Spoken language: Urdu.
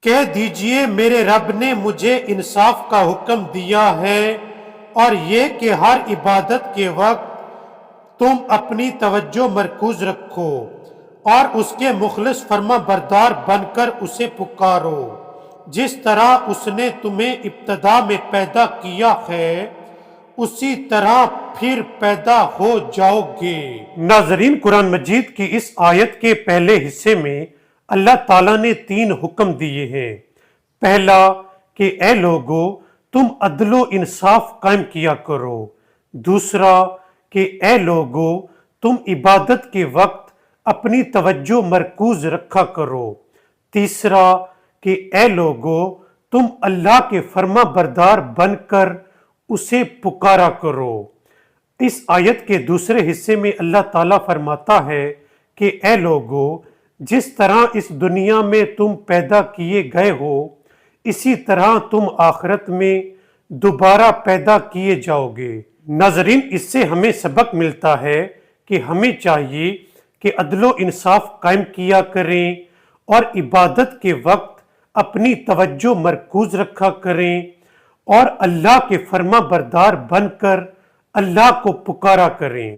کہہ دیجئے میرے رب نے مجھے انصاف کا حکم دیا ہے اور یہ کہ ہر عبادت کے وقت تم اپنی توجہ مرکوز رکھو اور اس کے مخلص فرما بردار بن کر اسے پکارو جس طرح اس نے تمہیں ابتدا میں پیدا کیا ہے اسی طرح پھر پیدا ہو جاؤ گے۔ ناظرین، قرآن مجید کی اس آیت کے پہلے حصے میں اللہ تعالیٰ نے 3 حکم دیے ہیں۔ پہلا کہ اے لوگو تم عدل و انصاف قائم کیا کرو۔ دوسرا کہ اے لوگو تم عبادت کے وقت اپنی توجہ مرکوز رکھا کرو۔ تیسرا کہ اے لوگو تم اللہ کے فرما بردار بن کر اسے پکارا کرو۔ اس آیت کے دوسرے حصے میں اللہ تعالیٰ فرماتا ہے کہ اے لوگو جس طرح اس دنیا میں تم پیدا کیے گئے ہو اسی طرح تم آخرت میں دوبارہ پیدا کیے جاؤ گے۔ ناظرین، اس سے ہمیں سبق ملتا ہے کہ ہمیں چاہیے کہ عدل و انصاف قائم کیا کریں اور عبادت کے وقت اپنی توجہ مرکوز رکھا کریں اور اللہ کے فرما بردار بن کر اللہ کو پکارا کریں۔